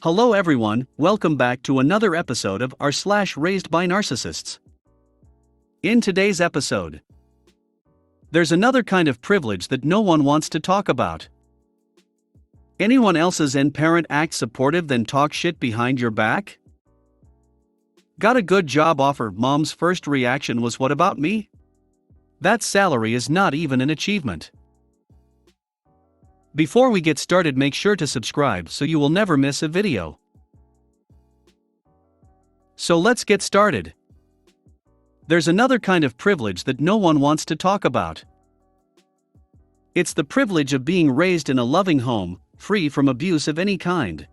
Hello everyone, welcome back to another episode of r/slash Raised by Narcissists. In today's episode, there's another kind of privilege that no one wants to talk about. Anyone else's parent act supportive then talk shit behind your back? Got a good job offer, mom's first reaction was what about me? That salary is not even an achievement. Before we get started, make sure to subscribe so you will never miss a video. So let's get started. There's another kind of privilege that no one wants to talk about. It's the privilege of being raised in a loving home, free from abuse of any kind.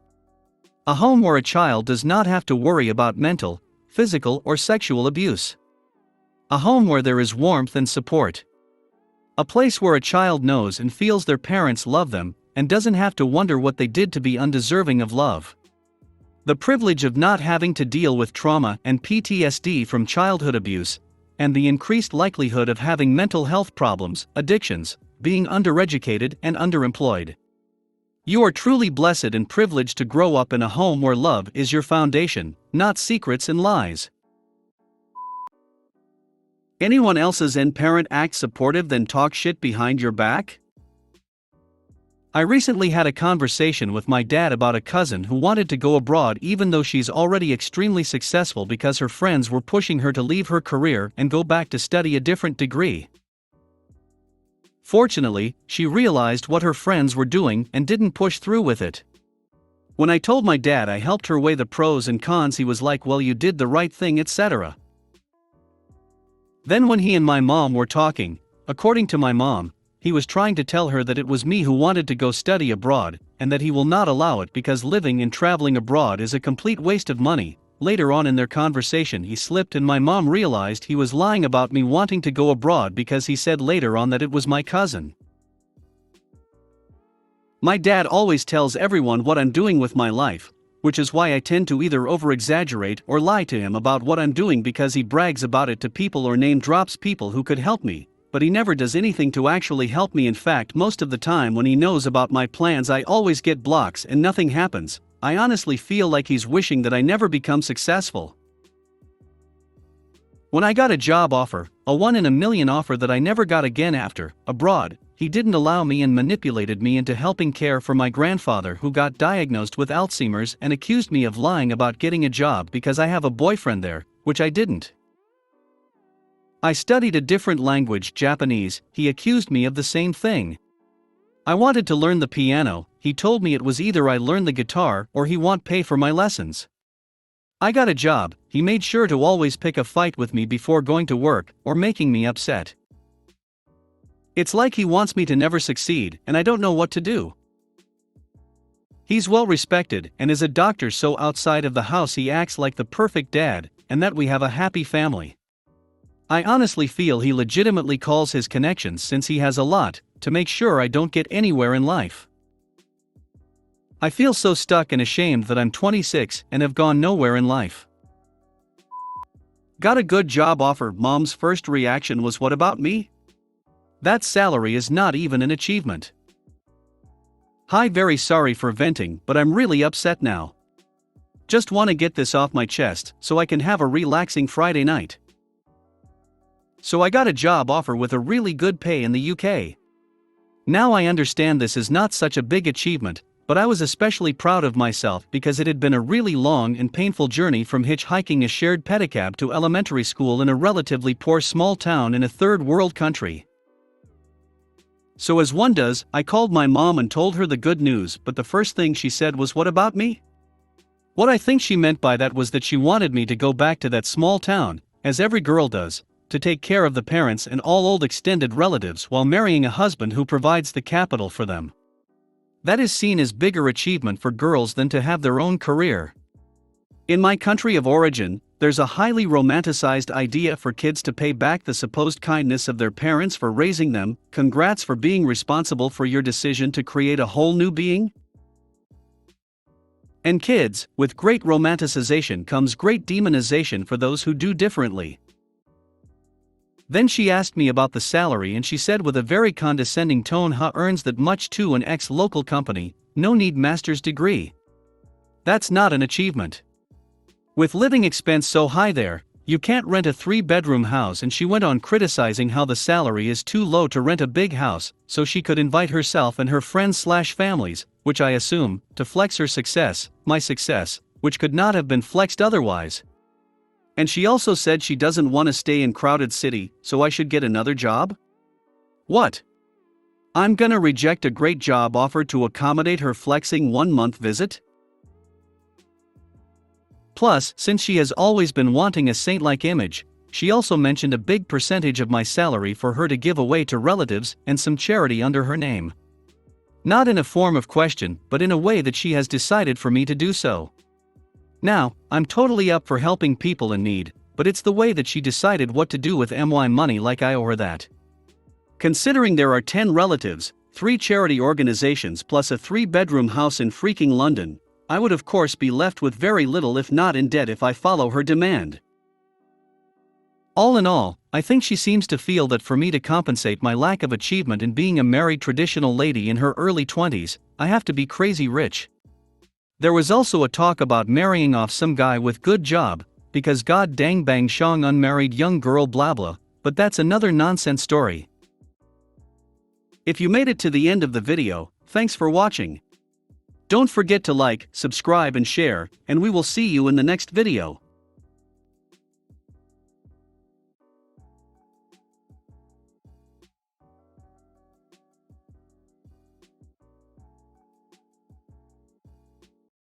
A home where a child does not have to worry about mental, physical, or sexual abuse. A home where there is warmth and support. A place where a child knows and feels their parents love them, and doesn't have to wonder what they did to be undeserving of love. The privilege of not having to deal with trauma and PTSD from childhood abuse, and the increased likelihood of having mental health problems, addictions, being undereducated and underemployed. You are truly blessed and privileged to grow up in a home where love is your foundation, not secrets and lies. Anyone else's parent act supportive then talk shit behind your back? I recently had a conversation with my dad about a cousin who wanted to go abroad even though she's already extremely successful because her friends were pushing her to leave her career and go back to study a different degree. Fortunately, she realized what her friends were doing and didn't push through with it. When I told my dad I helped her weigh the pros and cons, he was like, "Well, you did the right thing, etc." Then when he and my mom were talking, according to my mom, he was trying to tell her that it was me who wanted to go study abroad, and that he will not allow it because living and traveling abroad is a complete waste of money. Later on in their conversation he slipped and my mom realized he was lying about me wanting to go abroad because he said later on that it was my cousin. My dad always tells everyone what I'm doing with my life, which is why I tend to either over-exaggerate or lie to him about what I'm doing because he brags about it to people or name drops people who could help me, but he never does anything to actually help me. In fact, most of the time when he knows about my plans I always get blocks and nothing happens. I honestly feel like he's wishing that I never become successful. When I got a job offer, a 1 in a million offer that I never got again after, abroad, he didn't allow me and manipulated me into helping care for my grandfather who got diagnosed with Alzheimer's and accused me of lying about getting a job because I have a boyfriend there, which I didn't. I studied a different language, Japanese, he accused me of the same thing. I wanted to learn the piano, he told me it was either I learn the guitar or he won't pay for my lessons. I got a job, he made sure to always pick a fight with me before going to work or making me upset. It's like he wants me to never succeed and I don't know what to do. He's well respected and is a doctor, so outside of the house he acts like the perfect dad and that we have a happy family. I honestly feel he legitimately calls his connections since he has a lot to make sure I don't get anywhere in life. I feel so stuck and ashamed that I'm 26 and have gone nowhere in life. Got a good job offer, mom's first reaction was what about me? That salary is not even an achievement. Hi, very sorry for venting, but I'm really upset now. Just want to get this off my chest so I can have a relaxing Friday night. So I got a job offer with a really good pay in the UK. Now I understand this is not such a big achievement, but I was especially proud of myself because it had been a really long and painful journey from hitchhiking a shared pedicab to elementary school in a relatively poor small town in a third world country. So as one does, I called my mom and told her the good news, but the first thing she said was, "What about me?" What I think she meant by that was that she wanted me to go back to that small town, as every girl does, to take care of the parents and all old extended relatives while marrying a husband who provides the capital for them. That is seen as bigger achievement for girls than to have their own career. In my country of origin, there's a highly romanticized idea for kids to pay back the supposed kindness of their parents for raising them. Congrats for being responsible for your decision to create a whole new being. And kids, with great romanticization comes great demonization for those who do differently. Then she asked me about the salary and she said with a very condescending tone, earns that much too, an ex-local company, no need master's degree. That's not an achievement. With living expense so high there, you can't rent a 3-bedroom house, and she went on criticizing how the salary is too low to rent a big house, so she could invite herself and her friends/families, which I assume, to flex her success, my success, which could not have been flexed otherwise. And she also said she doesn't want to stay in crowded city, so I should get another job? What? I'm gonna reject a great job offer to accommodate her flexing 1-month visit? Plus, since she has always been wanting a saint-like image, she also mentioned a big percentage of my salary for her to give away to relatives and some charity under her name. Not in a form of question, but in a way that she has decided for me to do so. Now, I'm totally up for helping people in need, but it's the way that she decided what to do with my money like I owe her that. Considering there are 10 relatives, 3 charity organizations plus a 3-bedroom house in freaking London, I would of course be left with very little if not in debt if I follow her demand. All in all, I think she seems to feel that for me to compensate my lack of achievement in being a married traditional lady in her early 20s, I have to be crazy rich. There was also a talk about marrying off some guy with good job, because god dang bang shong unmarried young girl blah blah, but that's another nonsense story. If you made it to the end of the video, thanks for watching. Don't forget to like, subscribe and share, and we will see you in the next video.